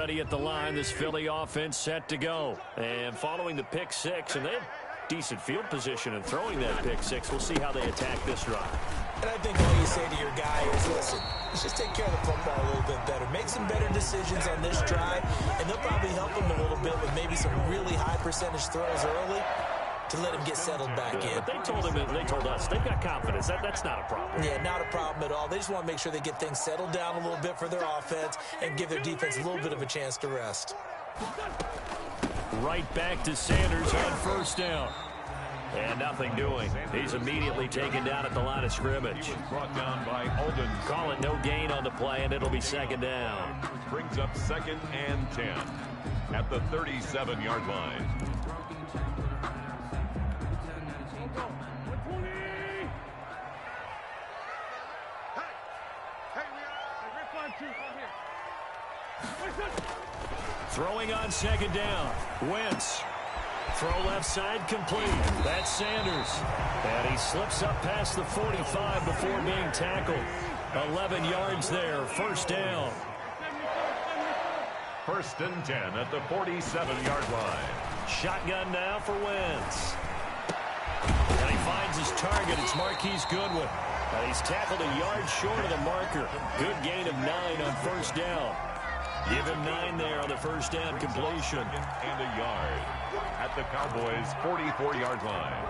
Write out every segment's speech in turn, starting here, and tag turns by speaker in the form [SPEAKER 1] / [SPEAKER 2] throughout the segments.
[SPEAKER 1] ready at the line. This Philly offense set to go. And following the pick six, and they have decent field position in throwing that pick six. We'll see how they attack this drive.
[SPEAKER 2] And I think all you say to your guy is, listen, let's just take care of the football a little bit better. Make some better decisions on this drive, and they'll probably help him a little bit with maybe some really high percentage throws early to let him get settled back in.
[SPEAKER 1] But they told us they've got confidence. That's not a problem.
[SPEAKER 2] Yeah, not a problem at all. They just want to make sure they get things settled down a little bit for their offense and give their defense a little bit of a chance to rest.
[SPEAKER 1] Right back to Sanders on first down. And nothing doing. He's immediately taken down at the line of scrimmage.
[SPEAKER 3] Brought down by Alden.
[SPEAKER 1] Call it no gain on the play, and it'll be second down.
[SPEAKER 3] Brings up 2nd and 10 at the 37-yard line.
[SPEAKER 1] Throwing on second down. Wentz. Throw left side complete. That's Sanders. And he slips up past the 45 before being tackled. 11 yards there. First down.
[SPEAKER 3] 1st and 10 at the 47-yard line.
[SPEAKER 1] Shotgun now for Wentz. And he finds his target. It's Marquise Goodwin. And he's tackled a yard short of the marker. Good gain of 9 on first down. Give him 9 there on the first down completion.
[SPEAKER 3] And a yard at the Cowboys' 44-yard line.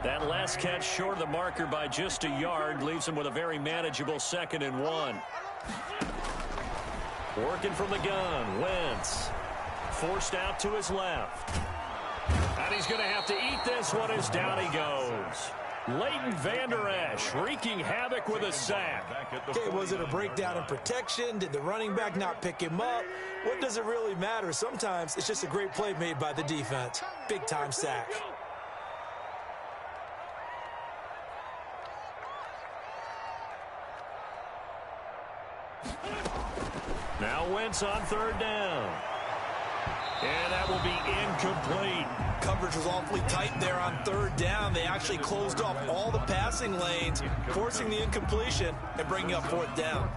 [SPEAKER 1] That last catch short of the marker by just a yard leaves him with a very manageable 2nd and 1. Working from the gun, Wentz. Forced out to his left. And he's going to have to eat this one as down he goes. Leighton Vander Esch wreaking havoc with a sack.
[SPEAKER 2] Okay, was it a breakdown in protection? Did the running back not pick him up? What does it really matter? Sometimes it's just a great play made by the defense. Big-time sack.
[SPEAKER 1] Now Wentz on 3rd down. And that will be incomplete.
[SPEAKER 2] Coverage was awfully tight there on 3rd down. They actually closed off all the passing lanes, forcing the incompletion and bringing up 4th down.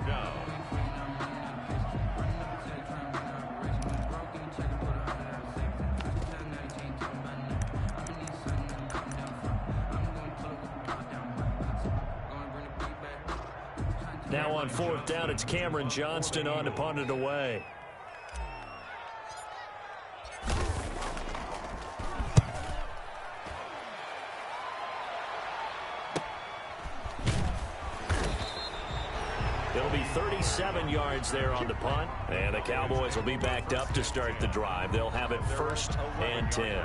[SPEAKER 1] Now on 4th down, it's Cameron Johnston on to punt it away. It'll be 37 yards there on the punt, and the Cowboys will be backed up to start the drive. They'll have it 1st and 10.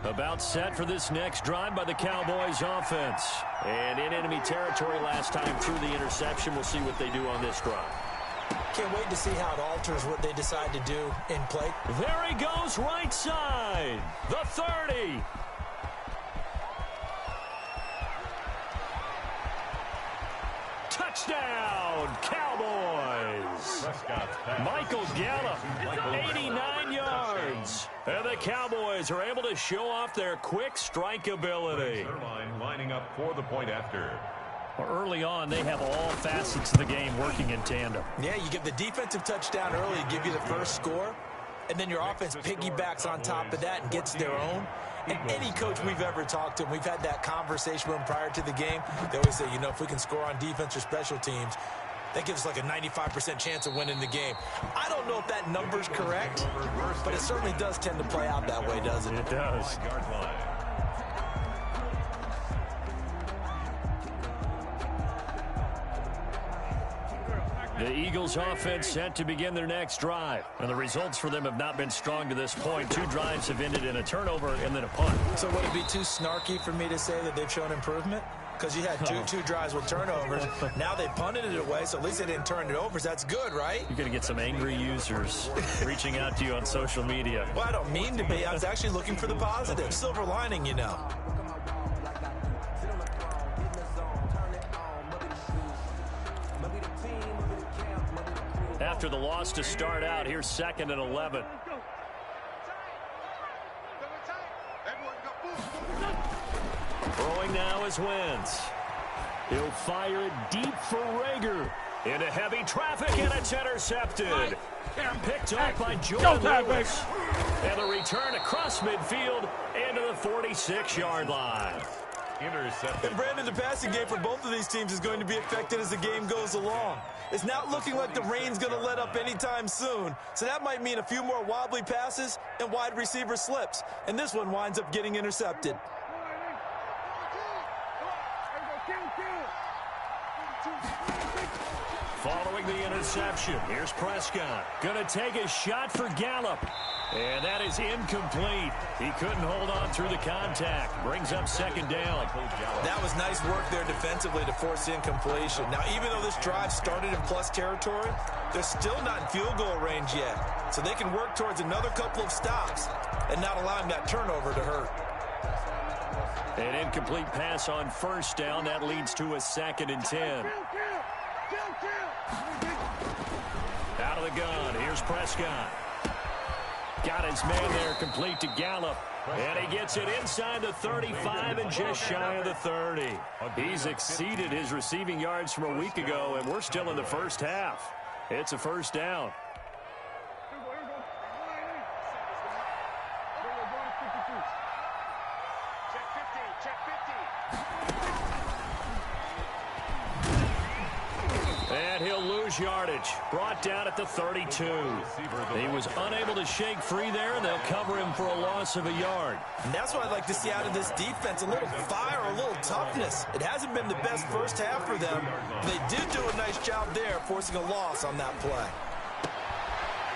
[SPEAKER 1] About set for this next drive by the Cowboys offense. And in enemy territory last time through the interception. We'll see what they do on this drive.
[SPEAKER 2] Can't wait to see how it alters what they decide to do in play.
[SPEAKER 1] There he goes, right side. The 30. Touchdown, Cowboys. Michael Gallup, 89 yards. And the Cowboys are able to show off their quick strike ability.
[SPEAKER 3] Lining up for the point after.
[SPEAKER 1] Early on, they have all facets of the game working in tandem.
[SPEAKER 2] Yeah, you get the defensive touchdown early to give you the first score, and then your offense piggybacks on top of that and gets their own. And any coach we've ever talked to, we've had that conversation with them prior to the game, they always say, you know, if we can score on defense or special teams, that gives us like a 95% chance of winning the game. I don't know if that number's correct, but it certainly does tend to play out that way, doesn't it?
[SPEAKER 1] It does. The Eagles offense set to begin their next drive. And the results for them have not been strong to this point. 2 drives have ended in a turnover and then a punt.
[SPEAKER 2] So would it be too snarky for me to say that they've shown improvement? Because you had two drives with turnovers. Now they punted it away, so at least they didn't turn it over. So that's good, right?
[SPEAKER 1] You're going to get some angry users reaching out to you on social media.
[SPEAKER 2] Well, I don't mean to be. I was actually looking for the positive. Silver lining, you know.
[SPEAKER 1] After the loss to start out, here's 2nd and 11. Throwing now is Wentz. He'll fire it deep for Rager. Into heavy traffic, and it's intercepted. Picked up by Jordan Lewis. And the return across midfield into the 46-yard line.
[SPEAKER 3] Intercepted.
[SPEAKER 2] And Brandon, the passing game for both of these teams is going to be affected as the game goes along. It's not looking like the rain's going to let up anytime soon, so that might mean a few more wobbly passes and wide receiver slips. And this one winds up getting intercepted.
[SPEAKER 1] Following the interception, here's Prescott. Going to take a shot for Gallup. And that is incomplete. He couldn't hold on through the contact. Brings up second down.
[SPEAKER 2] That was nice work there defensively to force incompletion. Now, even though this drive started in plus territory, they're still not in field goal range yet. So they can work towards another couple of stops and not allowing that turnover to hurt.
[SPEAKER 1] An incomplete pass on first down. That leads to a 2nd and 10. Out of the gun, here's Prescott. Got his man there, complete to Gallup. And he gets it inside the 35 and just shy of the 30. He's exceeded his receiving yards from a week ago, and we're still in the first half. It's a first down. And he'll lose yardage. Brought down at the 32. He was unable to shake free there, and they'll cover him for a loss of a yard.
[SPEAKER 2] And that's what I'd like to see out of this defense, a little fire, a little toughness. It hasn't been the best first half for them. They did do a nice job there, forcing a loss on that play.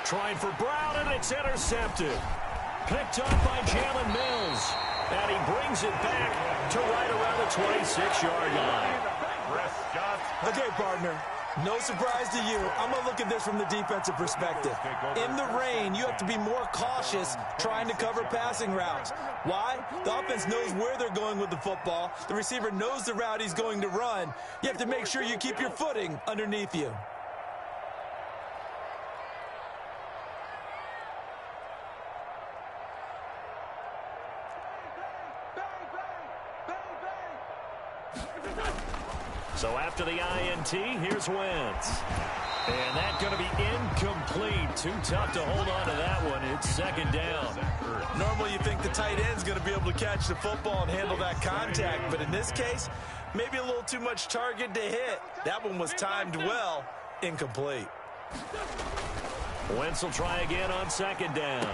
[SPEAKER 1] Trying for Brown, and it's intercepted. Picked up by Jalen Mills. And he brings it back to right around the 26-yard line.
[SPEAKER 2] Okay, partner. No surprise to you. I'm going to look at this from the defensive perspective. In the rain, you have to be more cautious trying to cover passing routes. Why? The offense knows where they're going with the football. The receiver knows the route he's going to run. You have to make sure you keep your footing underneath you.
[SPEAKER 1] So after the INT, here's Wentz. And that's going to be incomplete. Too tough to hold on to that one. It's second down.
[SPEAKER 2] Normally you think the tight end's going to be able to catch the football and handle that contact. But in this case, maybe a little too much target to hit. That one was timed well. Incomplete.
[SPEAKER 1] Wentz will try again on second down.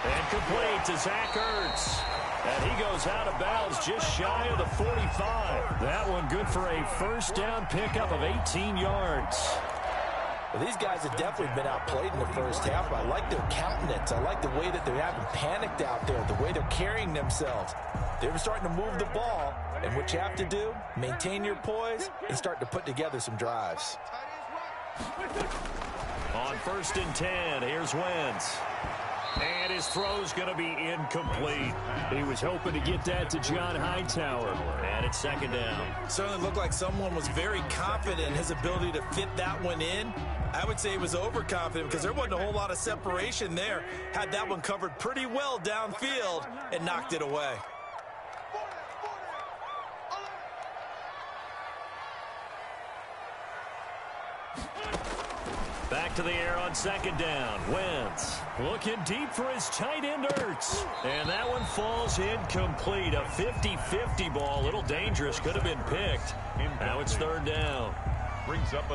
[SPEAKER 1] And complete to Zach Ertz. And he goes out of bounds just shy of the 45. That one good for a first down pickup of 18 yards.
[SPEAKER 2] Well, these guys have definitely been outplayed in the first half. I like their countenance. I like the way that they haven't panicked out there, the way they're carrying themselves. They're starting to move the ball. And what you have to do, maintain your poise and start to put together some drives.
[SPEAKER 1] On 1st and 10, here's Wentz. And his throw's going to be incomplete. He was hoping to get that to John Hightower. And it's second down.
[SPEAKER 2] Certainly looked like someone was very confident in his ability to fit that one in. I would say he was overconfident because there wasn't a whole lot of separation there. Had that one covered pretty well downfield and knocked it away.
[SPEAKER 1] Back to the air on second down. Wentz looking deep for his tight end Ertz. And that one falls incomplete. A 50-50 ball. A little dangerous. Could have been picked. Now it's third down.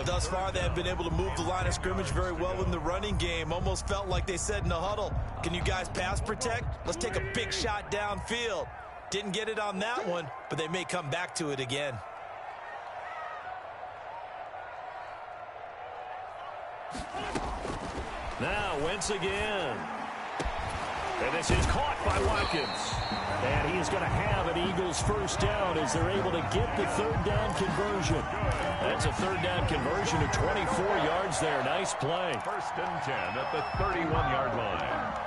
[SPEAKER 2] Thus far, they have been able to move the line of scrimmage very well in the running game. Almost felt like they said in the huddle, can you guys pass protect? Let's take a big shot downfield. Didn't get it on that one, but they may come back to it again.
[SPEAKER 1] Now Wentz again. And this is caught by Watkins. And he's going to have an Eagles first down as they're able to get the third down conversion. That's a third down conversion of 24 yards there. Nice play.
[SPEAKER 3] 1st and 10 at the 31-yard line.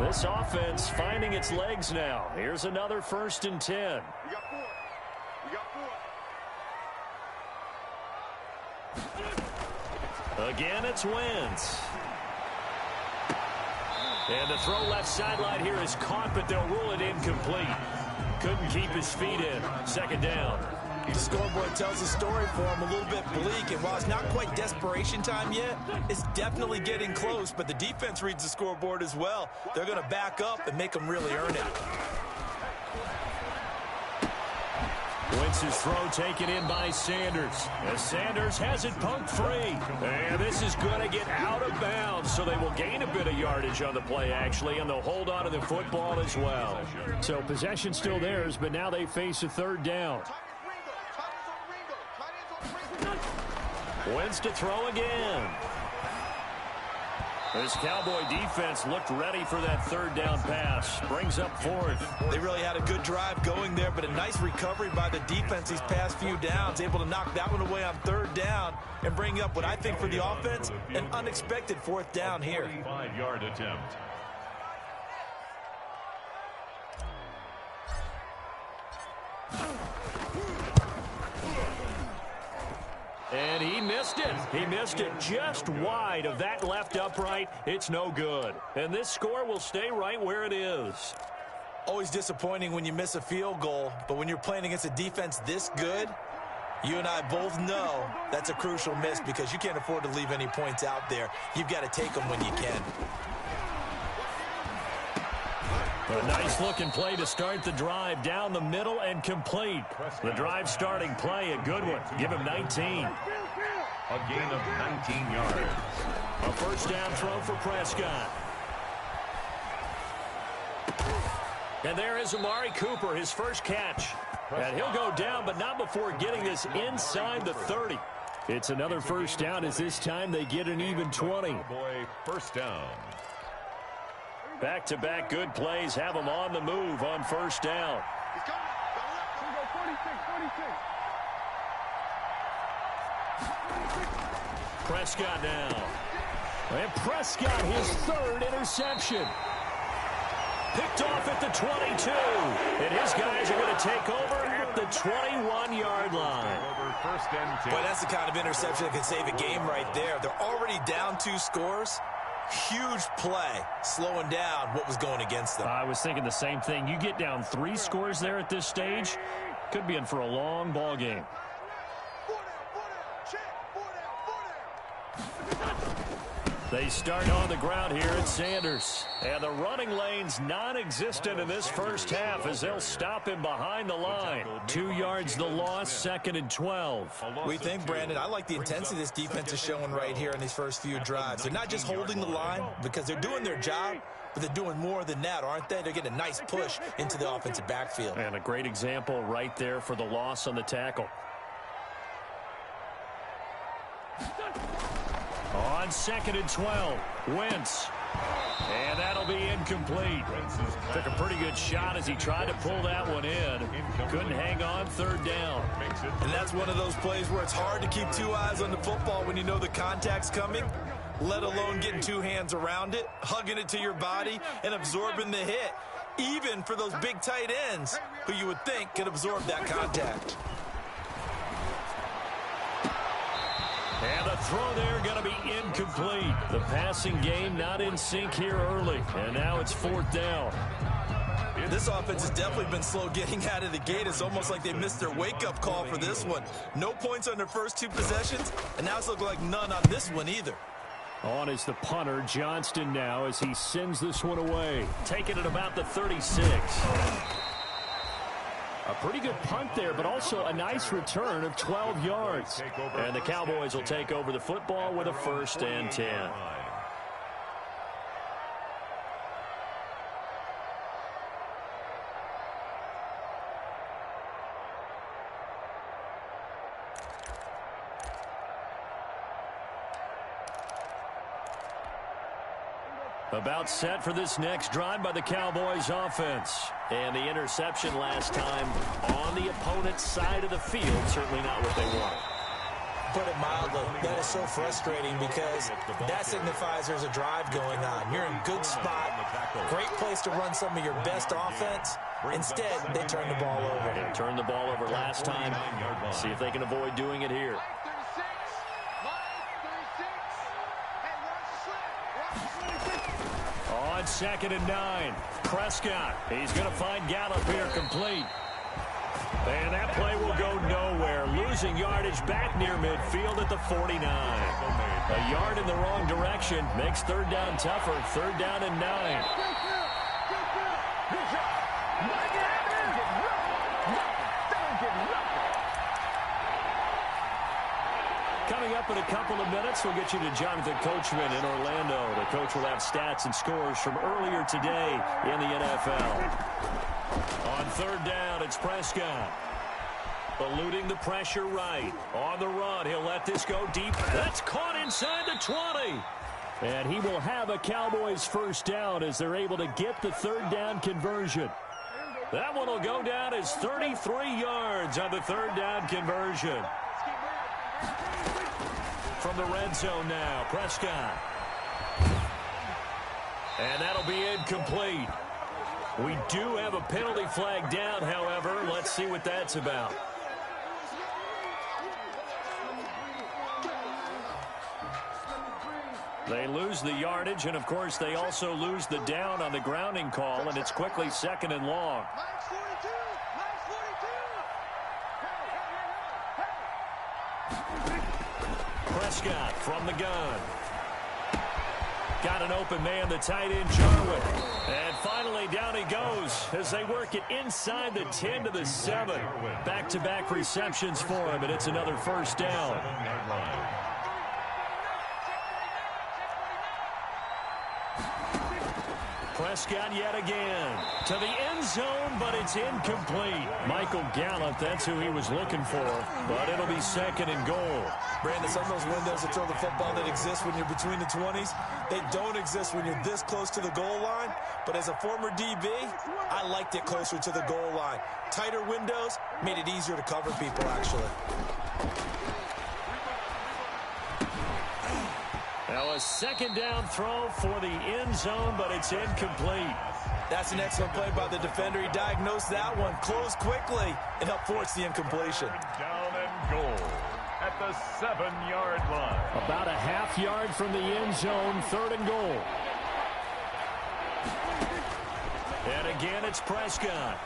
[SPEAKER 1] This offense finding its legs now. Here's another 1st and 10. Again, it's Wentz. And the throw left sideline here is caught, but they'll rule it incomplete. Couldn't keep his feet in. Second down.
[SPEAKER 2] The scoreboard tells a story for him, a little bit bleak, and while it's not quite desperation time yet, it's definitely getting close, but the defense reads the scoreboard as well. They're going to back up and make them really earn it.
[SPEAKER 1] Wentz's throw taken in by Sanders. As Sanders has it poked free. And this is going to get out of bounds, so they will gain a bit of yardage on the play, actually, and they'll hold on to the football as well. So possession still theirs, but now they face a third down. Wentz to throw again. This Cowboy defense looked ready for that third down pass. Brings up fourth.
[SPEAKER 2] They really had a good drive going there, but a nice recovery by the defense these past few downs. Able to knock that one away on third down and bring up what I think for the offense, an unexpected fourth down here.
[SPEAKER 3] 45-yard attempt.
[SPEAKER 1] And he missed it. He missed it just wide of that left upright. It's no good. And this score will stay right where it is.
[SPEAKER 2] Always disappointing when you miss a field goal, but when you're playing against a defense this good, you and I both know that's a crucial miss because you can't afford to leave any points out there. You've got to take them when you can.
[SPEAKER 1] A nice-looking play to start the drive down the middle and complete. The drive starting play, a good one. Give him 19.
[SPEAKER 3] A gain of 19 yards.
[SPEAKER 1] A first down throw for Prescott. And there is Amari Cooper, his first catch. And he'll go down, but not before getting this inside the 30. It's another first down as this time they get an even 20.
[SPEAKER 3] Boy, first down.
[SPEAKER 1] Back-to-back good plays have them on the move on first down. Prescott now. And Prescott, his third interception. Picked off at the 22. And his guys are going to take over at the 21-yard line.
[SPEAKER 3] First and 10.
[SPEAKER 2] Boy, that's the kind of interception that can save a game right there. They're already down 2 scores. Huge play, slowing down what was going against them.
[SPEAKER 1] I was thinking the same thing. You get down 3 scores there at this stage, could be in for a long ball game. They start on the ground here at Sanders. And the running lane's non-existent in this first half as they'll stop him behind the line. 2 yards the loss, second and 12.
[SPEAKER 2] We think, Brandon, I like the intensity this defense is showing right here in these first few drives. They're not just holding the line because they're doing their job, but they're doing more than that, aren't they? They're getting a nice push into the offensive backfield.
[SPEAKER 1] And a great example right there for the loss on the tackle. On second and 12, Wentz. And that'll be incomplete. Took a pretty good shot as he tried to pull that one in. Couldn't hang on third down.
[SPEAKER 2] And that's one of those plays where it's hard to keep 2 eyes on the football when you know the contact's coming, let alone getting 2 hands around it, hugging it to your body, and absorbing the hit. Even for those big tight ends who you would think could absorb that contact.
[SPEAKER 1] And the throw there going to be incomplete. The passing game not in sync here early. And now it's fourth down.
[SPEAKER 2] This offense has definitely been slow getting out of the gate. It's almost like they missed their wake-up call for this one. No points on their first 2 possessions, and now it's looking like none on this one either.
[SPEAKER 1] On is the punter, Johnston now, as he sends this one away. Taking it about the 36. A pretty good punt there, but also a nice return of 12 yards. And the Cowboys will take over the football with a first and 10. About set for this next drive by the Cowboys offense. And the interception last time on the opponent's side of the field. Certainly not what they wanted.
[SPEAKER 2] Put it mildly, that is so frustrating because that signifies there's a drive going on. You're in a good spot, great place to run some of your best offense. Instead, they turn the ball over.
[SPEAKER 1] They turned the ball over last time. See if they can avoid doing it here. 2nd and 9. Prescott, he's going to find Gallup here complete. And that play will go nowhere. Losing yardage back near midfield at the 49. A yard in the wrong direction makes 3rd down tougher. 3rd down and 9. Coming up in a couple of minutes, we'll get you to Jonathan Coachman in Orlando. The coach will have stats and scores from earlier today in the NFL. On 3rd down, it's Prescott. Eluding the pressure right. On the run, he'll let this go deep. That's caught inside the 20. And he will have a Cowboys 1st down as they're able to get the 3rd down conversion. That one will go down as 33 yards on the 3rd down conversion. From the red zone now, Prescott. And that'll be incomplete. We do have a penalty flag down, however. Let's see what that's about. They lose the yardage, and, of course, they also lose the down on the grounding call, and it's quickly 2nd and long. Prescott from the gun. Got an open man, the tight end, Jarwin. And finally, down he goes as they work it inside the 10 to the 7. Back-to-back receptions for him, and it's another 1st down. Prescott yet again to the end zone, but it's incomplete. Michael Gallup, that's who he was looking for, but it'll be 2nd and goal.
[SPEAKER 2] Brandon, some of those windows to throw the football that exist when you're between the 20s, they don't exist when you're this close to the goal line. But as a former DB, I liked it closer to the goal line. Tighter windows made it easier to cover people, actually.
[SPEAKER 1] Now a 2nd down throw for the end zone, but it's incomplete.
[SPEAKER 2] That's an excellent play by the defender. He diagnosed that one, closed quickly, and helped force the incompletion.
[SPEAKER 3] Down and goal at the 7-yard line.
[SPEAKER 1] About a half yard from the end zone, 3rd and goal. And again, it's Prescott.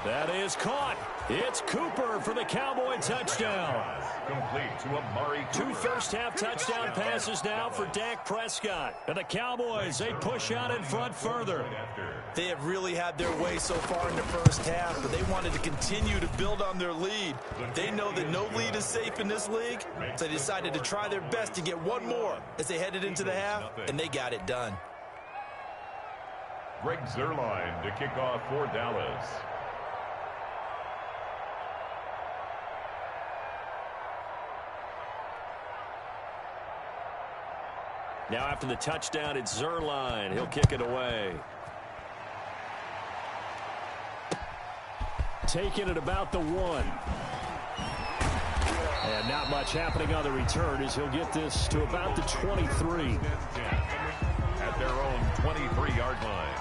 [SPEAKER 1] That is caught. It's Cooper for the Cowboy touchdown.
[SPEAKER 3] Complete to Amari Cooper.
[SPEAKER 1] 2 first-half touchdown passes now for Dak Prescott. And the Cowboys, they push out in front further.
[SPEAKER 2] They have really had their way so far in the first half, but they wanted to continue to build on their lead. They know that no lead is safe in this league, so they decided to try their best to get one more as they headed into the half, and they got it done.
[SPEAKER 3] Greg Zuerlein to kick off for Dallas.
[SPEAKER 1] Now after the touchdown, it's Zuerlein. He'll kick it away. Taking it about the 1. And not much happening on the return as he'll get this to about the 23.
[SPEAKER 3] At their own 23-yard line.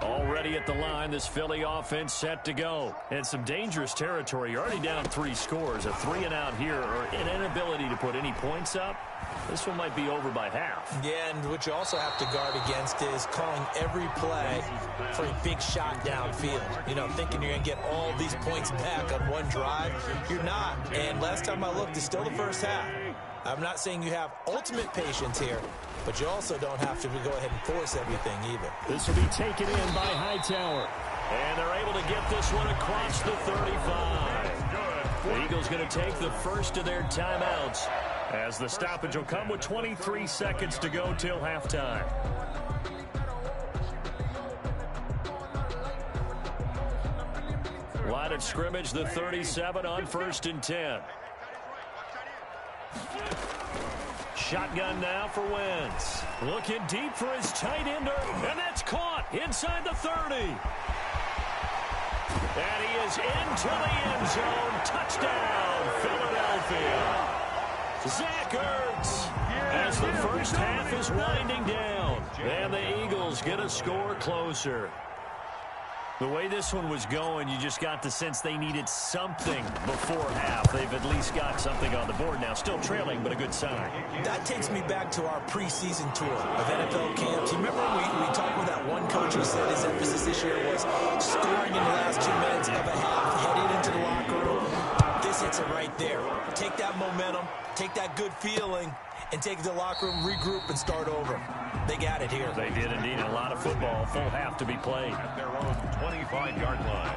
[SPEAKER 1] Already at the line, this Philly offense set to go. And some dangerous territory. You're already down 3 scores. A 3-and-out here, or an inability to put any points up. This one might be over by half.
[SPEAKER 2] Yeah, and what you also have to guard against is calling every play for a big shot downfield. You know, thinking you're going to get all these points back on one drive. You're not. And last time I looked, it's still the first half. I'm not saying you have ultimate patience here, but you also don't have to go ahead and force everything either.
[SPEAKER 1] This will be taken in by Hightower. And they're able to get this one across the 35. The Eagles going to take the first of their timeouts as the stoppage will come with 23 seconds to go till halftime. Line of scrimmage, the 37 on 1st and 10. Shotgun now for Wentz. Looking deep for his tight ender, and that's caught inside the 30. And he is into the end zone. Touchdown, Philadelphia. Zach Ertz as the first half is winding down. And the Eagles get a score closer. The way this one was going, you just got the sense they needed something before half. They've at least got something on the board now. Still trailing, but a good sign.
[SPEAKER 2] That takes me back to our preseason tour of NFL camps. You remember we talked with that one coach who said his emphasis this year was scoring in the last 2 minutes of a half, heading into the locker room. This hits it right there. Take that momentum, take that good feeling, and take it to the locker room, regroup, and start over. They got it here.
[SPEAKER 1] They did indeed. A lot of football, full half to be played.
[SPEAKER 3] At their own 25-yard line.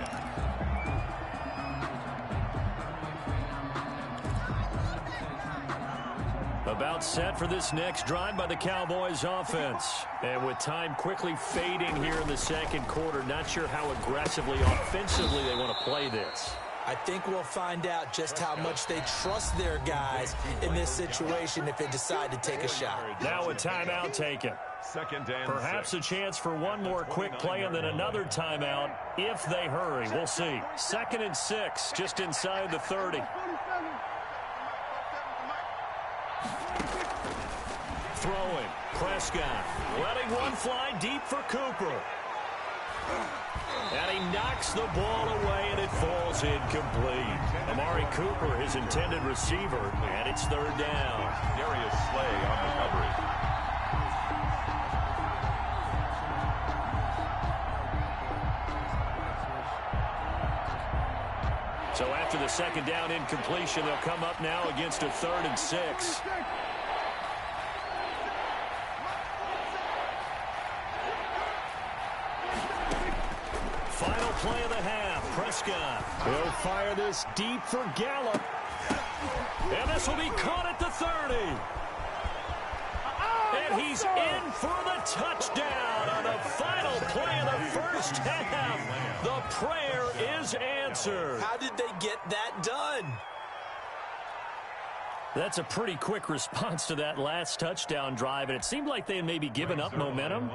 [SPEAKER 1] About set for this next drive by the Cowboys offense. And with time quickly fading here in the second quarter, not sure how aggressively, offensively they want to play this.
[SPEAKER 2] I think we'll find out just how much they trust their guys in this situation if they decide to take a shot.
[SPEAKER 1] Now a timeout taken.
[SPEAKER 3] Second and
[SPEAKER 1] Perhaps
[SPEAKER 3] 6.
[SPEAKER 1] a chance for one more quick play and then another timeout if they hurry. We'll see. 2nd and 6, just inside the 30. Throwing. Prescott letting one fly deep for Cooper. And he knocks the ball away, and it falls incomplete. Amari Cooper, his intended receiver, and it's 3rd down.
[SPEAKER 3] Darius Slay on the coverage.
[SPEAKER 1] So after the 2nd down incompletion, they'll come up now against a 3rd and 6. Final play of the half. Prescott. He'll fire this deep for Gallup. And this will be caught at the 30. And he's in for the touchdown on the final play of the first half. The prayer is answered.
[SPEAKER 2] How did they get that done?
[SPEAKER 1] That's a pretty quick response to that last touchdown drive, and it seemed like they had maybe given up momentum.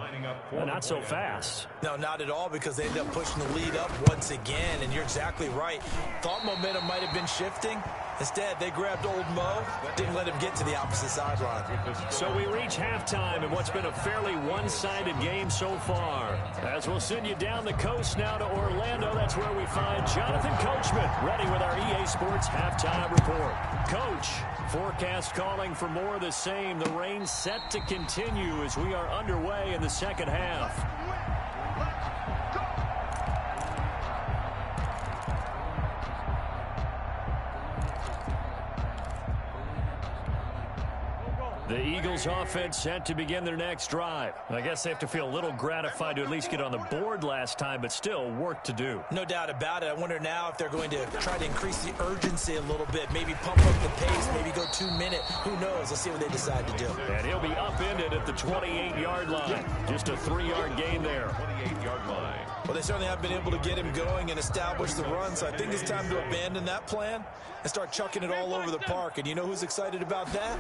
[SPEAKER 1] Well, not so fast.
[SPEAKER 2] No, not at all, because they ended up pushing the lead up once again, and you're exactly right. Thought momentum might have been shifting. Instead, they grabbed old Mo, didn't let him get to the opposite sideline.
[SPEAKER 1] So we reach halftime in what's been a fairly one-sided game so far. As we'll send you down the coast now to Orlando, that's where we find Jonathan Coachman, ready with our EA Sports Halftime Report. Coach, forecast calling for more of the same. The rain set to continue as we are underway in the second half. The Eagles offense set to begin their next drive. I guess they have to feel a little gratified to at least get on the board last time, but still work to do.
[SPEAKER 2] No doubt about it. I wonder now if they're going to try to increase the urgency a little bit, maybe pump up the pace, maybe go 2-minute. Who knows? Let's see what they decide to do.
[SPEAKER 1] And he'll be upended at the 28-yard line. Just a 3-yard gain there.
[SPEAKER 3] 28-yard line.
[SPEAKER 2] Well, they certainly have been able to get him going and establish the run, so I think it's time to abandon that plan and start chucking it all over the park. And you know who's excited about that?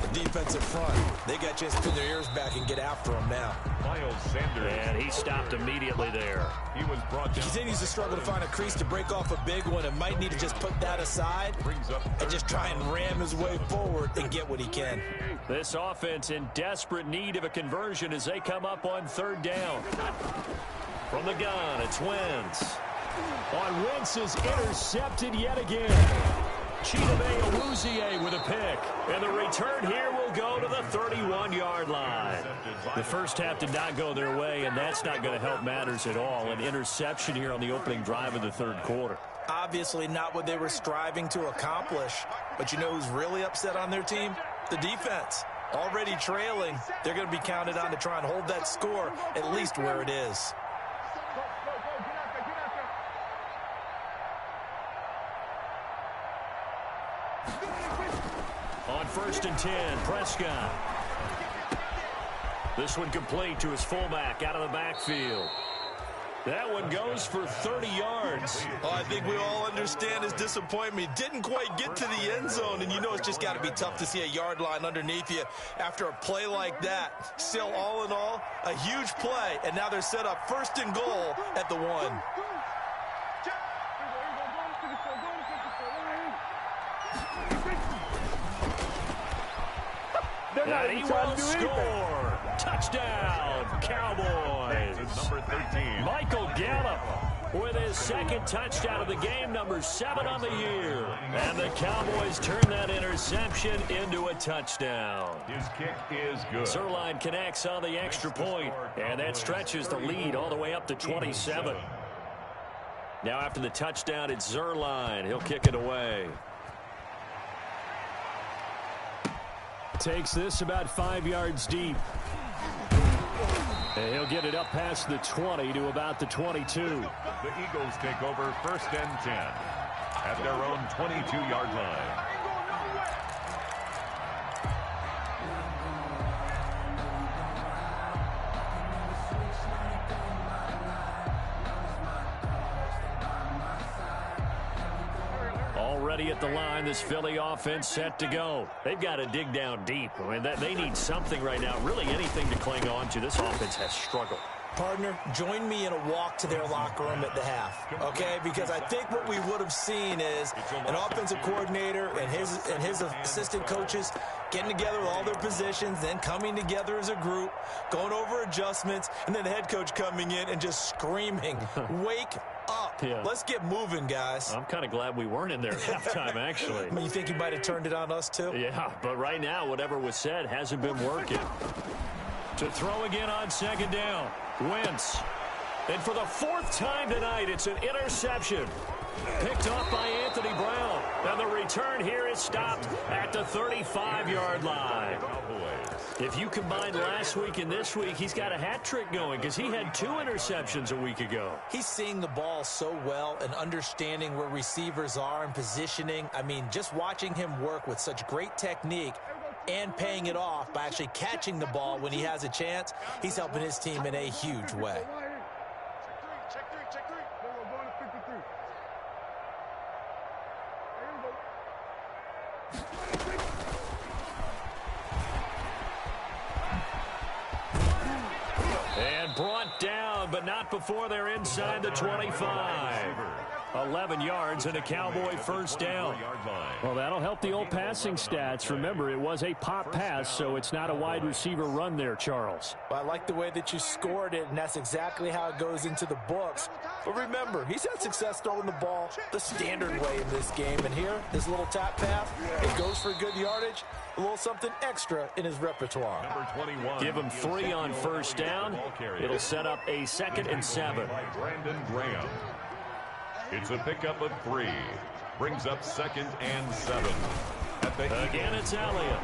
[SPEAKER 2] The defensive front. They got a chance to pin their ears back and get after him now.
[SPEAKER 3] Miles Sanders.
[SPEAKER 1] And he stopped immediately there.
[SPEAKER 3] He was brought
[SPEAKER 2] He
[SPEAKER 3] down.
[SPEAKER 2] continues to struggle to find a crease to break off a big one and might need to just put that aside
[SPEAKER 3] Brings up
[SPEAKER 2] and just try and ram his way forward and get what he can.
[SPEAKER 1] This offense in desperate need of a conversion as they come up on 3rd down. From the gun, it's Wentz. On Wentz is intercepted yet again. Chidobe Awuzie with a pick. And the return here will go to the 31-yard line. The first half did not go their way, and that's not going to help matters at all. An interception here on the opening drive of the 3rd quarter.
[SPEAKER 2] Obviously not what they were striving to accomplish. But you know who's really upset on their team? The defense. Already trailing, they're going to be counted on to try and hold that score at least where it is.
[SPEAKER 1] On 1st and 10, Prescott. This one complete to his fullback out of the backfield. That one goes for 30 yards.
[SPEAKER 2] Oh, I think we all understand his disappointment. Didn't quite get to the end zone, and you know it's just got to be tough to see a yard line underneath you after a play like that. Still, all in all, a huge play, and now they're set up 1st and goal at the 1.
[SPEAKER 1] And he will score. Touchdown, Cowboys.
[SPEAKER 3] Number 13.
[SPEAKER 1] Michael Gallup his second touchdown of the game, number 7 on the year. And the Cowboys turn that interception into a touchdown.
[SPEAKER 3] His kick is good.
[SPEAKER 1] Zerline connects on the extra point, and that stretches the lead all the way up to 27. Now after the touchdown, it's Zerline. He'll kick it away. Takes this about 5 yards deep. And he'll get it up past the 20 to about the 22.
[SPEAKER 3] The Eagles take over 1st and 10 at their own 22-yard line.
[SPEAKER 1] Already at the line, this Philly offense set to go. They've got to dig down deep. I mean, they need something right now, really anything to cling on to. This offense has struggled.
[SPEAKER 2] Partner, join me in a walk to their locker room at the half, okay? Because I think what we would have seen is an offensive coordinator and his assistant coaches getting together with all their positions, then coming together as a group, going over adjustments, and then the head coach coming in and just screaming, wake up. Yeah. Let's get moving, guys.
[SPEAKER 1] I'm kind of glad we weren't in there at halftime, actually.
[SPEAKER 2] I mean, you think he might have turned it on us, too?
[SPEAKER 1] Yeah, but right now, whatever was said hasn't been working. To throw again on 2nd down. Wentz. And for the 4th time tonight, it's an interception. Picked off by Anthony Brown. And the return here is stopped at the 35-yard line. If you combine last week and this week, he's got a hat trick going because he had 2 interceptions a week ago.
[SPEAKER 2] He's seeing the ball so well and understanding where receivers are and positioning. I mean, just watching him work with such great technique and paying it off by actually catching the ball when he has a chance, he's helping his team in a huge way.
[SPEAKER 4] Check three. We're going to 53.
[SPEAKER 1] And brought down, but not before they're inside the 25. 11 yards and a Cowboy 1st down. Well, that'll help the old passing stats. Remember, it was a pop pass, so it's not a wide receiver run there, Charles.
[SPEAKER 2] Well, I like the way that you scored it, and that's exactly how it goes into the books. But remember, he's had success throwing the ball the standard way in this game. And here, this little tap pass, it goes for good yardage, a little something extra in his repertoire.
[SPEAKER 3] Number 21.
[SPEAKER 1] Give him 3 on 1st down. It'll set up a 2nd and 7.
[SPEAKER 3] Brandon Graham. It's a pickup of 3. Brings up 2nd and 7.
[SPEAKER 1] Again, it's Elliott.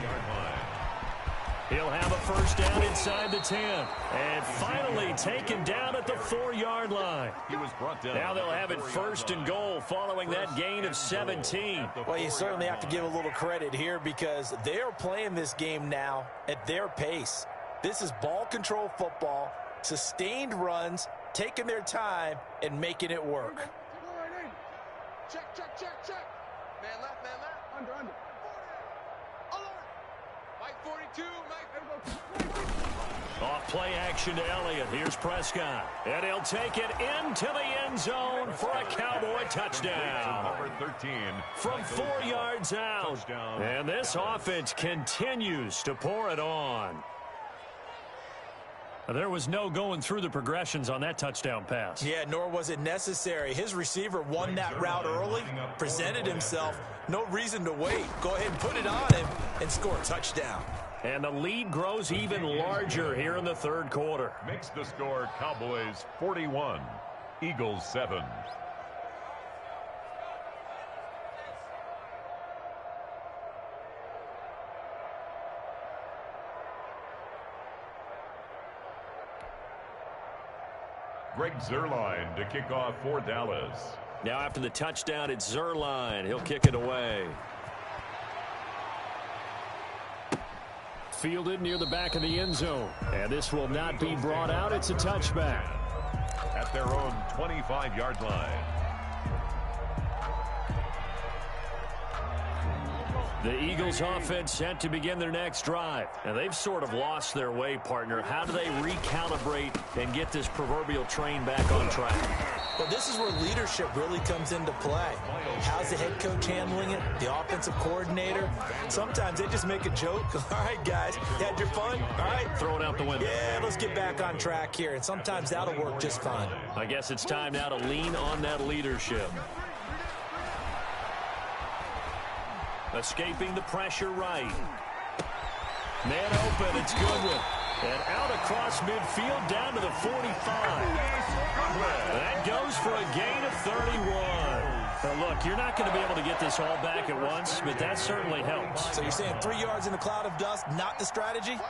[SPEAKER 1] He'll have a 1st down inside the 10. And finally taken down at the 4-yard line.
[SPEAKER 3] He was brought down.
[SPEAKER 1] Now they'll have it 1st and goal following that gain of 17.
[SPEAKER 2] Well, you certainly have to give a little credit here because they are playing this game now at their pace. This is ball control football, sustained runs, taking their time, and making it work.
[SPEAKER 4] Check. Man left. Under. Mike 42,
[SPEAKER 1] Off play action to Elliott. Here's Prescott. And he'll take it into the end zone for a Cowboy touchdown.
[SPEAKER 3] Number 13.
[SPEAKER 1] From 4 yards out. And this offense continues to pour it on. There was no going through the progressions on that touchdown pass.
[SPEAKER 2] Yeah, nor was it necessary. His receiver won that route early, presented himself. No reason to wait. Go ahead and put it on him and score a touchdown.
[SPEAKER 1] And the lead grows even larger here in the 3rd quarter.
[SPEAKER 3] Makes the score Cowboys 41, Eagles 7. Greg Zerline to kick off for Dallas.
[SPEAKER 1] Now after the touchdown, it's Zerline. He'll kick it away. Fielded near the back of the end zone. And this will not be brought out. It's a touchback.
[SPEAKER 3] At their own 25-yard line.
[SPEAKER 1] The Eagles offense set to begin their next drive. And they've sort of lost their way, partner. How do they recalibrate and get this proverbial train back on track?
[SPEAKER 2] Well, this is where leadership really comes into play. How's the head coach handling it? The offensive coordinator? Sometimes they just make a joke. All right, guys, you had your fun? All right.
[SPEAKER 1] Throw it out the window.
[SPEAKER 2] Yeah, let's get back on track here. And sometimes that'll work just fine.
[SPEAKER 1] I guess it's time now to lean on that leadership. Escaping the pressure right. Man open, it's Goodwin. And out across midfield down to the 45. That goes for a gain of 31. Now look, you're not going to be able to get this all back at once, but that certainly helps.
[SPEAKER 2] So you're saying 3 yards in a cloud of dust, not the strategy?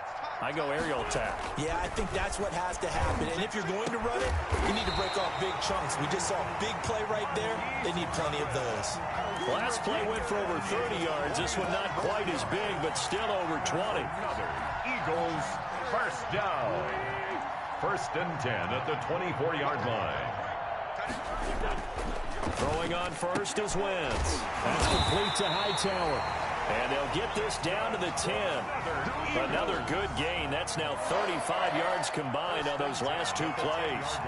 [SPEAKER 1] I go aerial attack.
[SPEAKER 2] Yeah, I think that's what has to happen. And if you're going to run it, you need to break off big chunks. We just saw a big play right there. They need plenty of those.
[SPEAKER 1] Last play went for over 30 yards. This one not quite as big, but still over 20.
[SPEAKER 3] Eagles first down. First and 10 at the 24-yard line.
[SPEAKER 1] Throwing on first is Wentz. That's complete to Hightower. And they'll get this down to the 10. Another good gain. That's now 35 yards combined on those last two plays.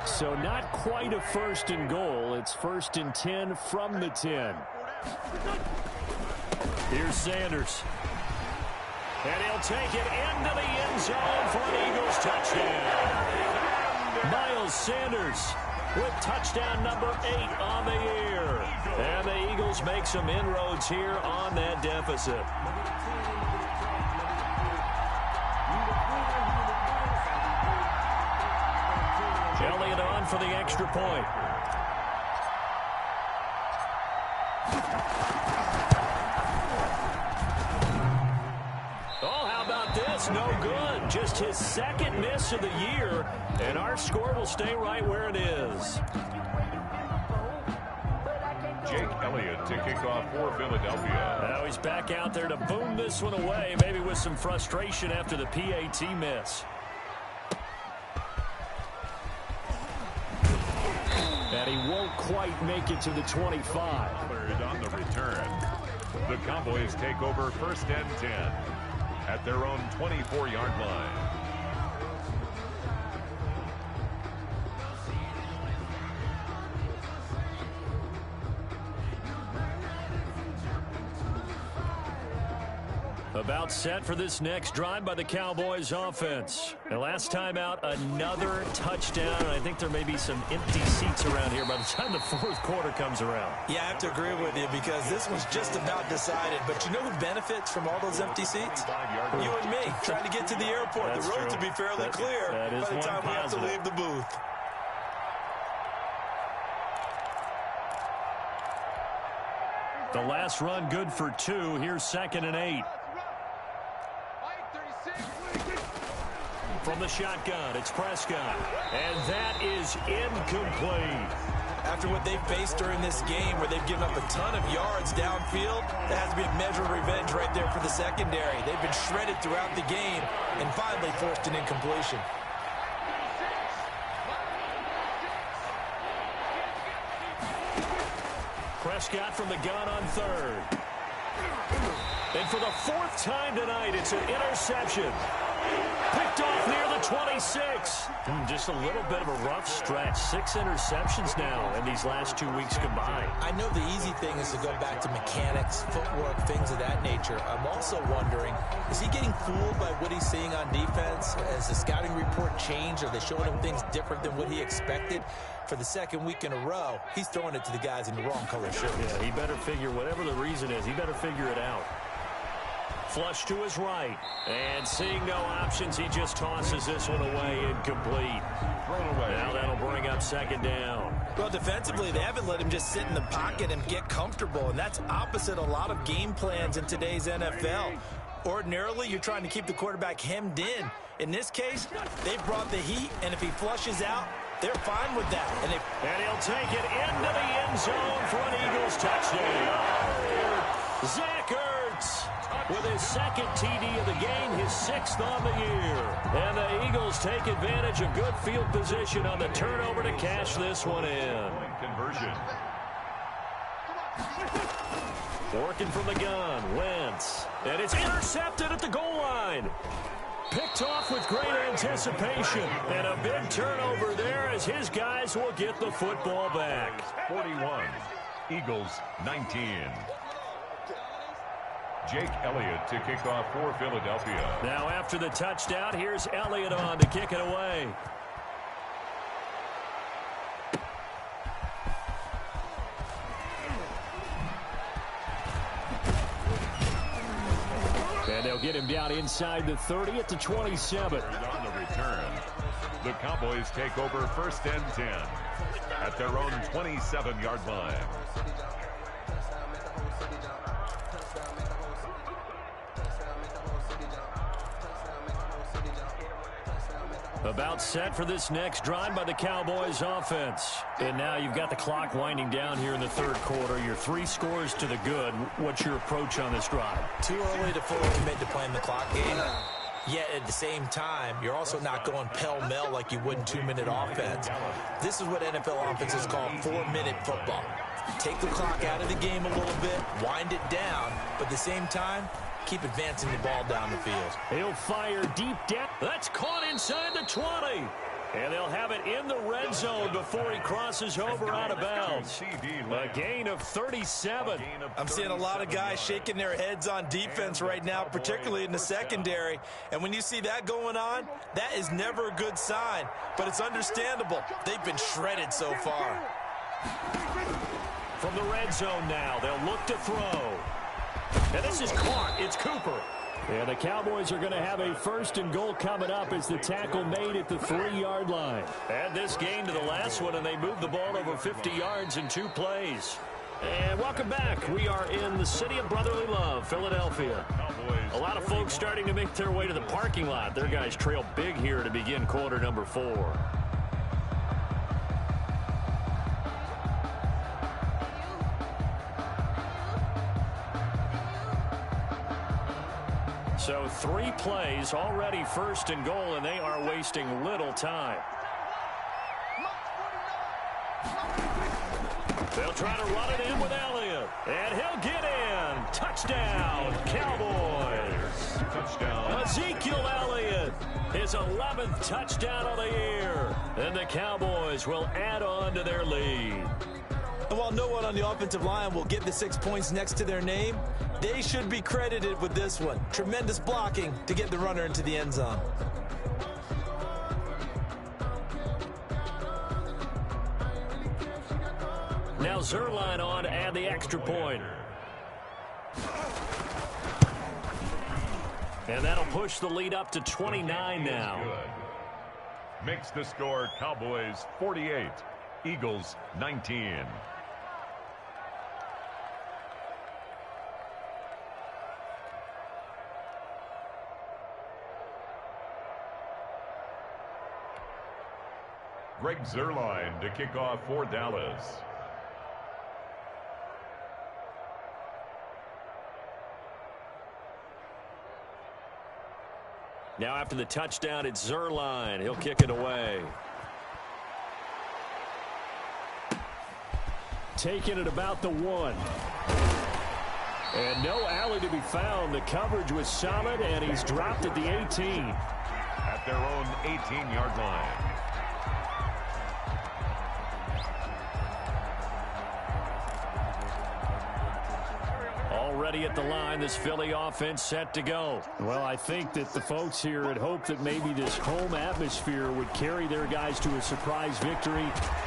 [SPEAKER 1] So not quite a first and goal. It's first and 10 from the 10. Here's Sanders. And he'll take it into the end zone for an Eagles touchdown. Miles Sanders with touchdown number 8 on the year. And the Eagles make some inroads here on that deficit. Elliott on for the extra point. Oh, how about this? No good. Just his second miss of the year, and our score will stay right where it is.
[SPEAKER 3] Jake Elliott to kick off for Philadelphia.
[SPEAKER 1] Now he's back out there to boom this one away, maybe with some frustration after the PAT miss. And he won't quite make it to the 25.
[SPEAKER 3] On the return, the Cowboys take over first and 10 at their own 24-yard line.
[SPEAKER 1] About set for this next drive by the Cowboys offense. And last time out, another touchdown. I think there may be some empty seats around here by the time the fourth quarter comes around.
[SPEAKER 2] Yeah, I have to agree with you because this was just about decided. But you know who benefits from all those empty seats? You and me, trying to get to the airport. The roads will be fairly clear by the time we have to leave the booth.
[SPEAKER 1] The last run good for 2. Here's second and 8. From the shotgun, it's Prescott. And that is incomplete.
[SPEAKER 2] After what they've faced during this game where they've given up a ton of yards downfield, that has to be a measure of revenge right there for the secondary. They've been shredded throughout the game and finally forced an incompletion.
[SPEAKER 1] Prescott from the gun on third. And for the 4th time tonight, it's an interception. Picked off near the 26. Just a little bit of a rough stretch. 6 interceptions now in these last 2 weeks combined.
[SPEAKER 2] I know the easy thing is to go back to mechanics, footwork, things of that nature. I'm also wondering, is he getting fooled by what he's seeing on defense? Has the scouting report changed? Are they showing him things different than what he expected? For the second week in a row, he's throwing it to the guys in the wrong color shirts.
[SPEAKER 1] Yeah, he better figure, whatever the reason is, he better figure it out. Flush to his right. And seeing no options, he just tosses this one away, incomplete. Now that'll bring up second down.
[SPEAKER 2] Well, defensively, they haven't let him just sit in the pocket and get comfortable, and that's opposite a lot of game plans in today's NFL. Ordinarily, you're trying to keep the quarterback hemmed in. In this case, they brought the heat, and if he flushes out, they're fine with that. And
[SPEAKER 1] he'll take it into the end zone for an Eagles touchdown. Zach Ertz with his second TD of the game, his 6th on the year. And the Eagles take advantage of good field position on the turnover to cash this one in.
[SPEAKER 3] Conversion.
[SPEAKER 1] Working from the gun, Wentz. And it's intercepted at the goal line. Picked off with great anticipation. And a big turnover there as his guys will get the football back.
[SPEAKER 3] 41, Eagles 19. Jake Elliott to kick off for Philadelphia.
[SPEAKER 1] Now after the touchdown, here's Elliott on to kick it away. And they'll get him down inside the 30 at the 27.
[SPEAKER 3] On the return, the Cowboys take over 1st and 10 at their own 27-yard line.
[SPEAKER 1] About set for this next drive by the Cowboys offense. And now you've got the clock winding down here in the third quarter. Your 3 scores to the good. What's your approach on this drive?
[SPEAKER 2] Too early to fully commit to playing the clock game. Yet at the same time, you're also not going pell-mell like you would in 2-minute offense. This is what NFL offenses call 4-minute football. Take the clock out of the game a little bit, wind it down, but at the same time, keep advancing the ball down the field.
[SPEAKER 1] He'll fire deep down. That's caught inside the 20. And they'll have it in the red zone before he crosses over out of bounds. A gain of 37.
[SPEAKER 2] I'm seeing a lot of guys shaking their heads on defense right now, particularly in the secondary. And when you see that going on, that is never a good sign. But it's understandable. They've been shredded so far.
[SPEAKER 1] From the red zone now, they'll look to throw. And this is caught. It's Cooper. And the Cowboys are going to have a 1st and goal coming up as the tackle made at the 3-yard line. Add this game to the last one, and they move the ball over 50 yards in 2 plays. And welcome back. We are in the city of brotherly love, Philadelphia. A lot of folks starting to make their way to the parking lot. Their guys trail big here to begin quarter number 4. So 3 plays, already 1st and goal, and they are wasting little time. They'll try to run it in with Elliott, and he'll get in. Touchdown, Cowboys.
[SPEAKER 3] Touchdown.
[SPEAKER 1] Ezekiel Elliott, his 11th touchdown of the year. And the Cowboys will add on to their lead.
[SPEAKER 2] And while no one on the offensive line will get the 6 points next to their name, they should be credited with this one. Tremendous blocking to get the runner into the end zone.
[SPEAKER 1] Now Zerline on to add the extra point. And that'll push the lead up to 29 now.
[SPEAKER 3] Makes the score Cowboys 48, Eagles 19. Greg Zerline to kick off for Dallas.
[SPEAKER 1] Now after the touchdown, it's Zerline. He'll kick it away. Taking it about the 1. And no alley to be found. The coverage was solid, and he's dropped at the 18.
[SPEAKER 3] At their own 18-yard line.
[SPEAKER 1] Already at the line, this Philly offense set to go. Well, I think that the folks here had hoped that maybe this home atmosphere would carry their guys to a surprise victory,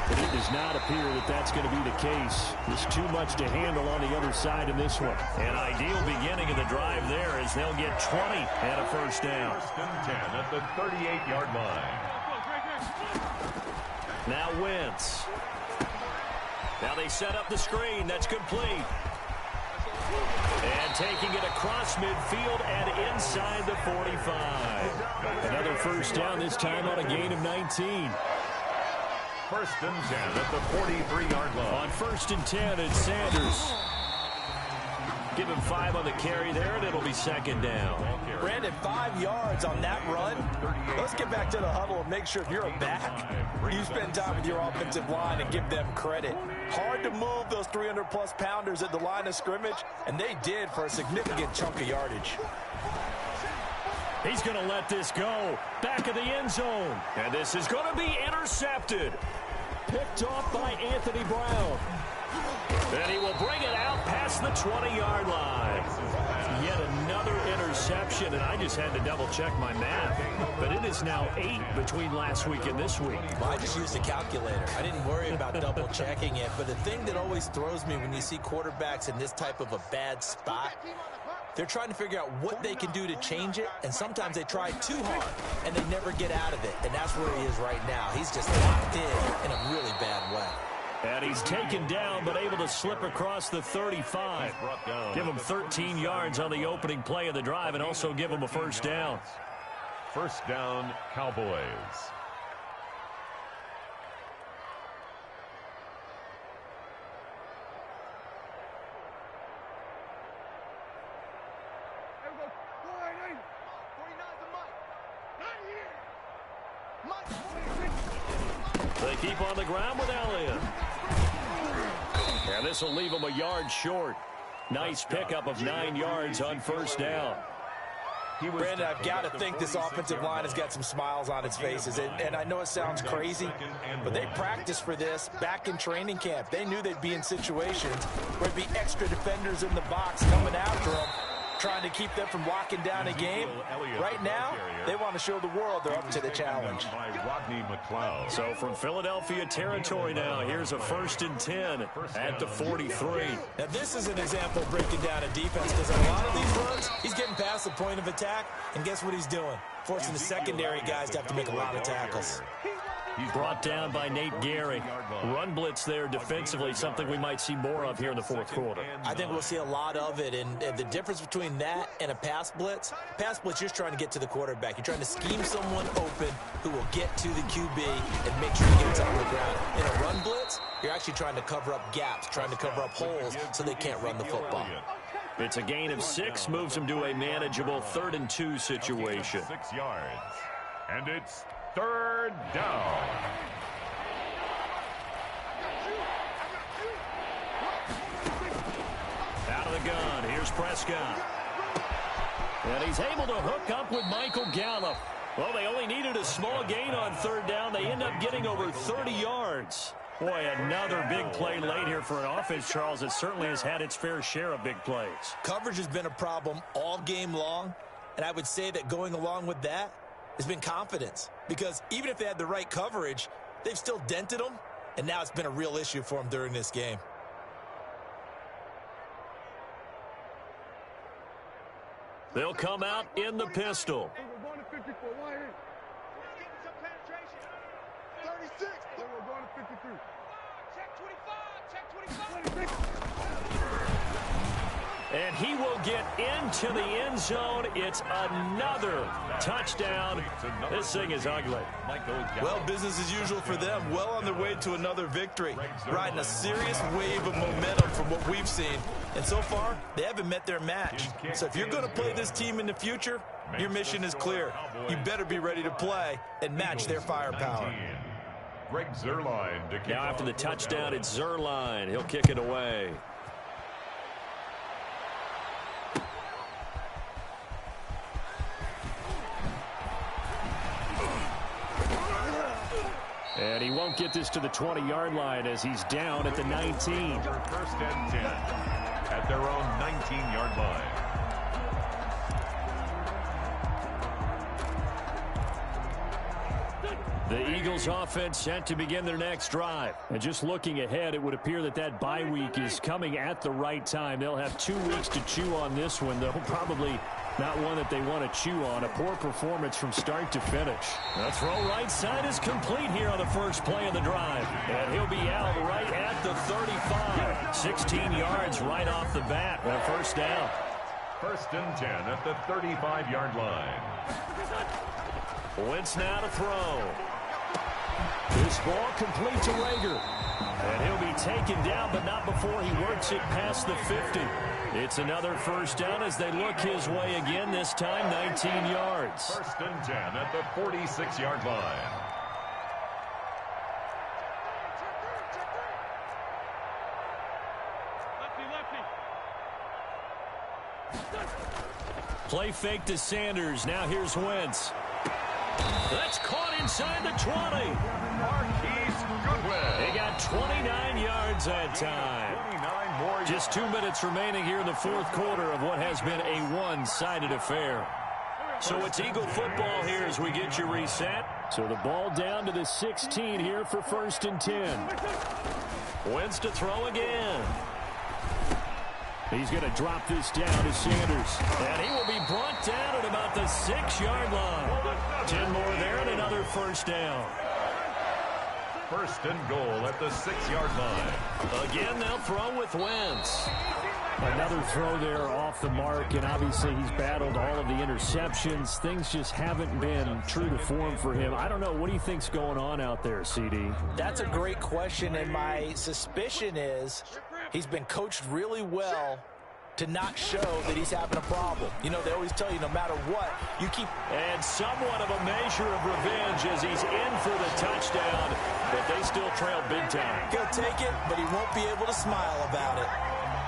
[SPEAKER 1] but it does not appear that that's going to be the case. There's too much to handle on the other side in this one. An ideal beginning of the drive there as they'll get 20 and a 1st down.
[SPEAKER 3] 1st and 10 at the 38-yard line.
[SPEAKER 1] Now Wentz. Now they set up the screen. That's complete. And taking it across midfield and inside the 45. Another 1st down, this time on a gain of 19.
[SPEAKER 3] 1st and 10 at the 43-yard line.
[SPEAKER 1] On 1st and 10, it's Sanders. Give him 5 on the carry there, and it'll be second down.
[SPEAKER 2] Brandon, 5 yards on that run. Let's get back to the huddle and make sure if you're a back, you spend time with your offensive line and give them credit. Hard to move those 300-plus pounders at the line of scrimmage, and they did for a significant chunk of yardage.
[SPEAKER 1] He's going to let this go. Back of the end zone. And this is going to be intercepted. Picked off by Anthony Brown. And he will bring it out past the 20-yard line. Yet another interception, and I just had to double-check my math. But it is now 8 between last week and this week.
[SPEAKER 2] Well, I just used a calculator. I didn't worry about double-checking it. But the thing that always throws me when you see quarterbacks in this type of a bad spot, they're trying to figure out what they can do to change it, and sometimes they try too hard, and they never get out of it. And that's where he is right now. He's just locked in a really bad way.
[SPEAKER 1] And he's taken down, but able to slip across the 35. Give him 13 yards on the opening play of the drive, and also give him a first down.
[SPEAKER 3] First down, Cowboys.
[SPEAKER 1] They keep on the ground with Elliott. And this will leave him a yard short. Nice pickup of 9 yards on first down.
[SPEAKER 2] Brandon, I've got to think this offensive line has got some smiles on its faces. And I know it sounds crazy, but they practiced for this back in training camp. They knew they'd be in situations where there'd be extra defenders in the box coming after them, trying to keep them from locking down a game. Right now, they want to show the world they're up to the challenge.
[SPEAKER 1] So from Philadelphia territory now, here's a 1st and 10 at the 43.
[SPEAKER 2] Now this is an example of breaking down a defense, because a lot of these runs, he's getting past the point of attack, and guess what he's doing? Forcing the secondary guys to have to make a lot of tackles.
[SPEAKER 1] He's brought down by Nate Gehrig. Run blitz there defensively, something we might see more of here in the 4th quarter.
[SPEAKER 2] I think we'll see a lot of it, and the difference between that and a pass blitz, you're just trying to get to the quarterback. You're trying to scheme someone open who will get to the QB and make sure he gets on the ground. In a run blitz, you're actually trying to cover up gaps, trying to cover up holes so they can't run the football.
[SPEAKER 1] It's a gain of 6, moves him to a manageable 3rd and 2 situation.
[SPEAKER 3] 6 yards. And it's 3rd down.
[SPEAKER 1] Out of the gun, here's Prescott. And he's able to hook up with Michael Gallup. Well, they only needed a small gain on 3rd down. They end up getting over 30 yards. Boy, another big play late here for an offense, Charles, that certainly has had its fair share of big plays.
[SPEAKER 2] Coverage has been a problem all game long, and I would say that going along with that has been confidence, because even if they had the right coverage, they've still dented them, and now it's been a real issue for them during this game.
[SPEAKER 1] They'll come out in the pistol. And he will get into the end zone. It's another touchdown. This thing is ugly.
[SPEAKER 2] Well, business as usual for them. Well on their way to another victory. Riding a serious wave of momentum from what we've seen. And so far, they haven't met their match. So if you're going to play this team in the future, your mission is clear. You better be ready to play and match their firepower.
[SPEAKER 3] Greg Zuerlein to kick
[SPEAKER 1] now after the touchdown, it's Zuerlein. He'll kick it away. And he won't get this to the 20-yard line as he's down at the 19.
[SPEAKER 3] 1st and 10 at their own 19-yard line.
[SPEAKER 1] The Eagles offense set to begin their next drive. And just looking ahead, it would appear that that bye week is coming at the right time. They'll have 2 weeks to chew on this one, though probably not one that they want to chew on. A poor performance from start to finish. The throw right side is complete here on the first play of the drive. And he'll be out right at the 35. 16 yards right off the bat and a first down.
[SPEAKER 3] 1st and 10 at the 35-yard line.
[SPEAKER 1] Wentz now to throw. This ball complete to Rager. And he'll be taken down, but not before he works it past the 50. It's another first down as they look his way again, this time 19 yards.
[SPEAKER 3] First and 10 at the 46-yard line.
[SPEAKER 1] Play fake to Sanders. Now here's Wentz. That's caught inside the 20.
[SPEAKER 3] Marquise Goodwin.
[SPEAKER 1] They got 29 yards that time.
[SPEAKER 3] 29 more yards.
[SPEAKER 1] Just 2 minutes remaining here in the fourth quarter of what has been a one-sided affair. So it's Eagle football here as we get you reset. So the ball down to the 16 here for first and 10. Wentz to throw again. He's going to drop this down to Sanders. And he will be brought down at about the 6-yard line. 10 more there and another first down.
[SPEAKER 3] First and goal at the 6-yard line.
[SPEAKER 1] Again, they'll throw with Wentz. Another throw there off the mark, and obviously he's battled all of the interceptions. Things just haven't been true to form for him. I don't know. What do you think's going on out there, CD?
[SPEAKER 2] That's a great question, and my suspicion is he's been coached really well to not show that he's having a problem. You know, they always tell you no matter what, you keep...
[SPEAKER 1] And somewhat of a measure of revenge as he's in for the touchdown, but they still trail big time.
[SPEAKER 2] He'll take it, but he won't be able to smile about it.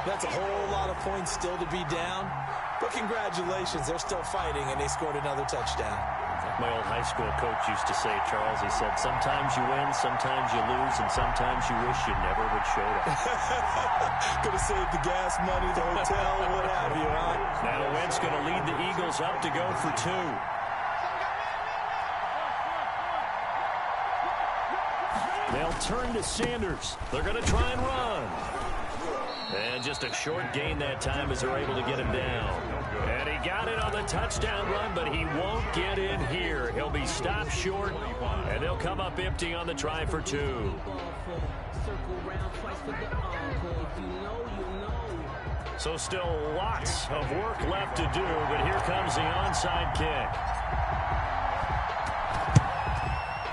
[SPEAKER 2] That's a whole lot of points still to be down, but congratulations, they're still fighting, and they scored another touchdown.
[SPEAKER 1] My old high school coach used to say, Charles, he said, sometimes you win, sometimes you lose, and sometimes you wish you never would show up.
[SPEAKER 2] Could have saved the gas money, the hotel, what have you, huh?
[SPEAKER 1] Now Wentz going to lead the Eagles up to go for 2. They'll turn to Sanders. They're going to try and run. And just a short gain that time as they're able to get him down. And he got it on the touchdown run, but he won't get in here. He'll be stopped short, and they'll come up empty on the try for 2. So still lots of work left to do, but here comes the onside kick.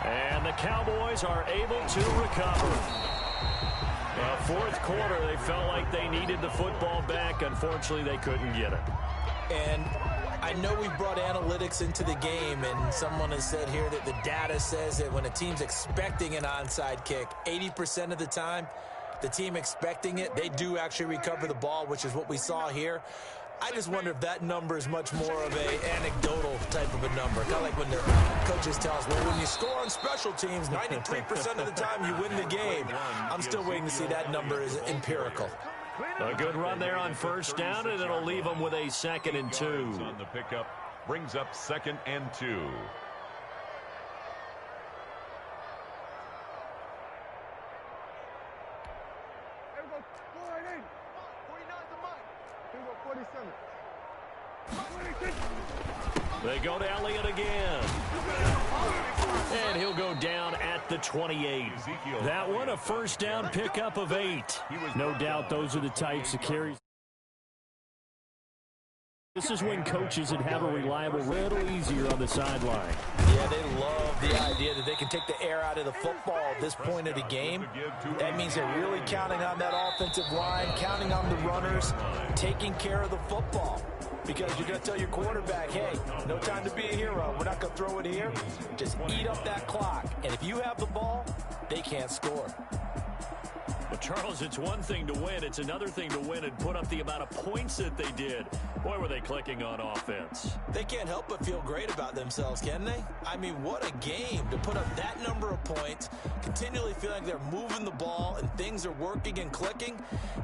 [SPEAKER 1] And the Cowboys are able to recover. Fourth quarter, they felt like they needed the football back. Unfortunately, they couldn't get it.
[SPEAKER 2] And I know we've brought analytics into the game, and someone has said here that the data says that when a team's expecting an onside kick, 80% of the time, the team expecting it, they do actually recover the ball, which is what we saw here. I just wonder if that number is much more of an anecdotal type of a number. Kind of like when the coaches tell us, well, when you score on special teams, 93% of the time you win the game. I'm still waiting to see that number is empirical.
[SPEAKER 1] A good run there on first down, and it'll leave them with a 2nd and 2.
[SPEAKER 3] On the pickup, brings up 2nd and 2.
[SPEAKER 1] They go to Elliott again. And he'll go down at the 28. That one, a first down pickup of 8. No doubt those are the types of carries. This is when coaches would have a reliable, little easier on the sideline.
[SPEAKER 2] Yeah, they love the idea that they can take the air out of the football at this point of the game. That means they're really counting on that offensive line, counting on the runners, taking care of the football. Because you're going to tell your quarterback, hey, no time to be a hero. We're not going to throw it here. Just eat up that clock. And if you have the ball, they can't score.
[SPEAKER 1] Well, Charles, it's one thing to win. It's another thing to win and put up the amount of points that they did. Boy, were they clicking on offense.
[SPEAKER 2] They can't help but feel great about themselves, can they? I mean, what a game to put up that number of points, continually feel like they're moving the ball and things are working and clicking.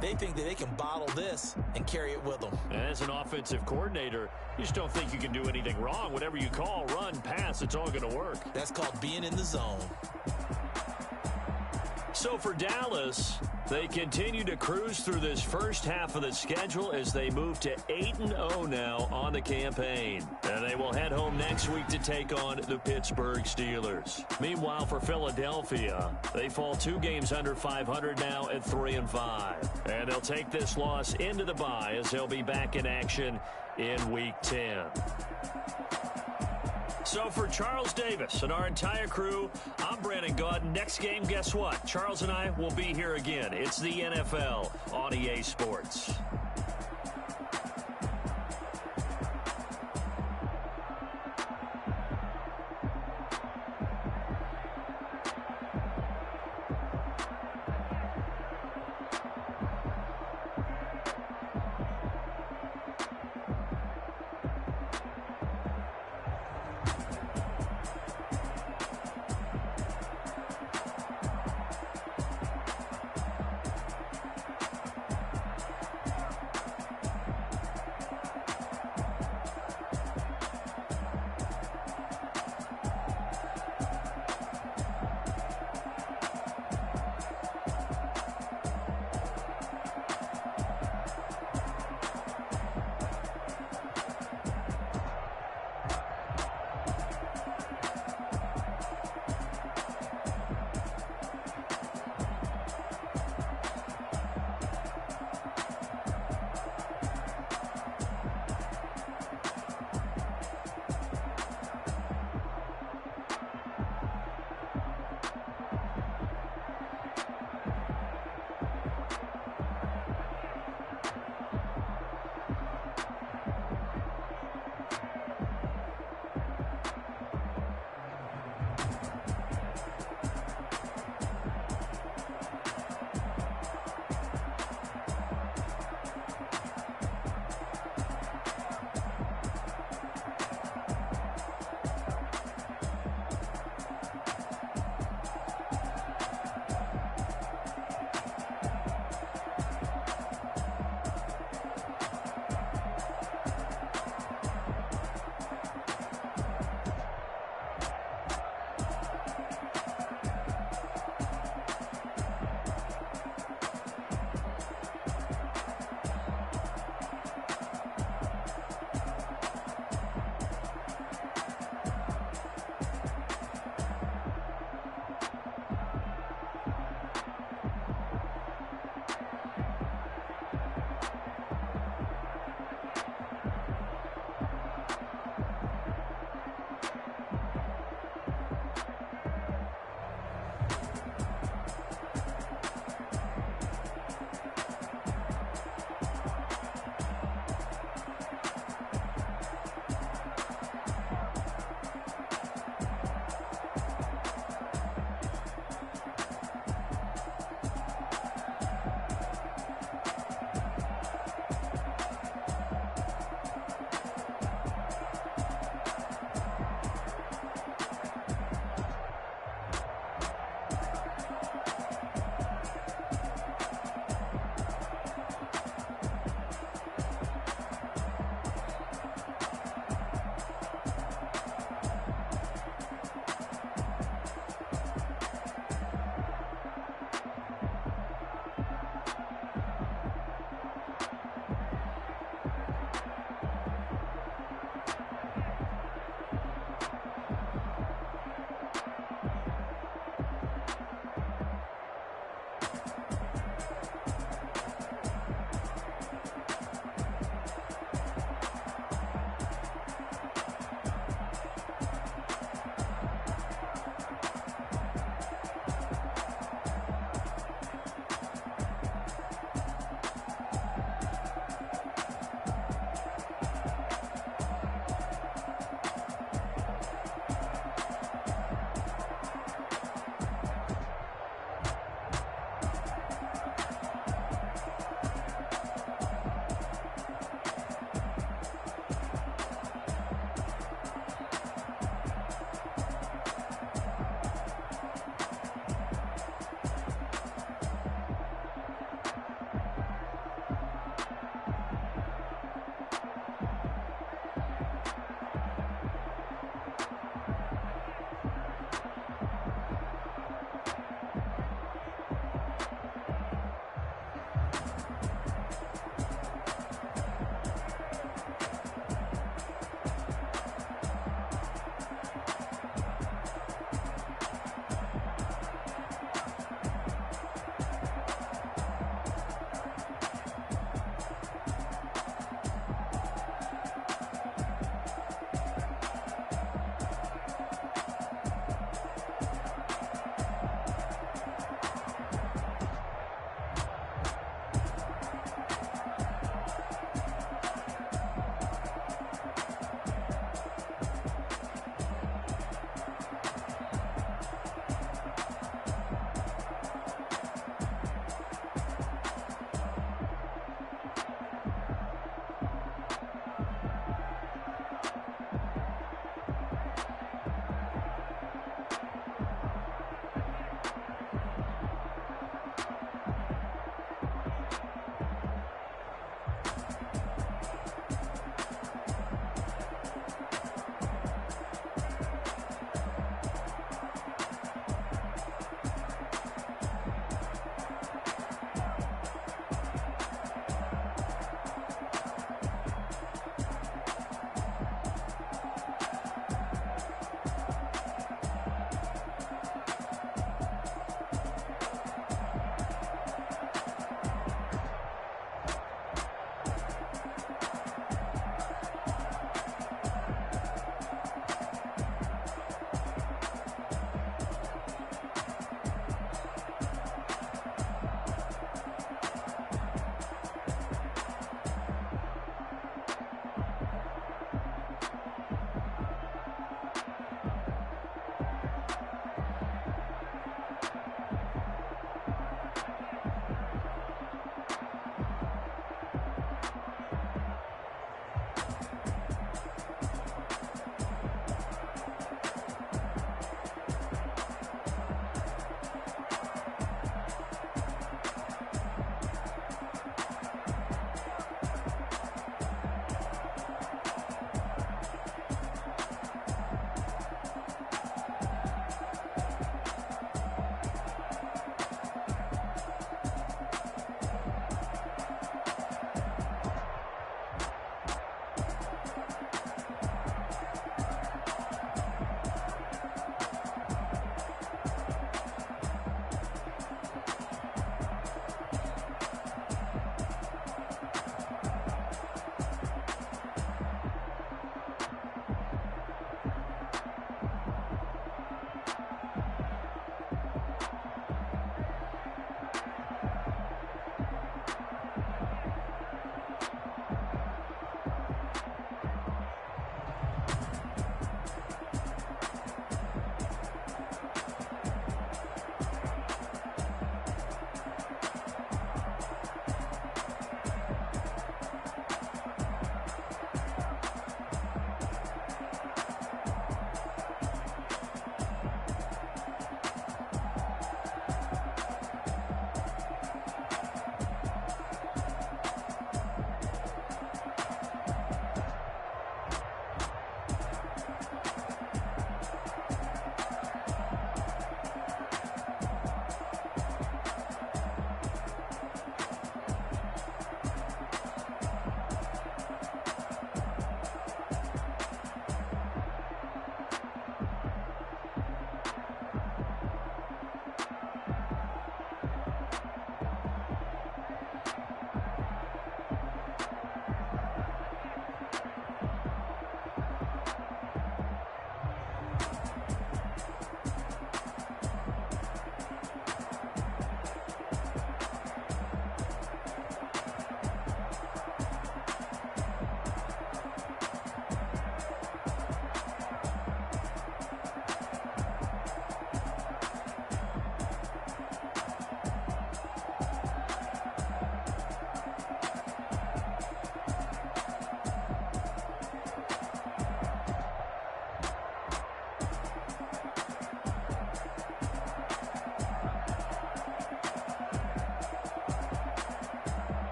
[SPEAKER 2] They think that they can bottle this and carry it with them.
[SPEAKER 1] And as an offensive coordinator, you just don't think you can do anything wrong. Whatever you call, run, pass, it's all going to work.
[SPEAKER 2] That's called being in the zone.
[SPEAKER 1] So for Dallas, they continue to cruise through this first half of the schedule as they move to 8-0 now on the campaign. And they will head home next week to take on the Pittsburgh Steelers. Meanwhile, for Philadelphia, they fall 2 games under 500 now at 3-5. And they'll take this loss into the bye as they'll be back in action in Week 10. So for Charles Davis and our entire crew, I'm Brandon Gaudin. Next game, guess what? Charles and I will be here again. It's the NFL on EA Sports.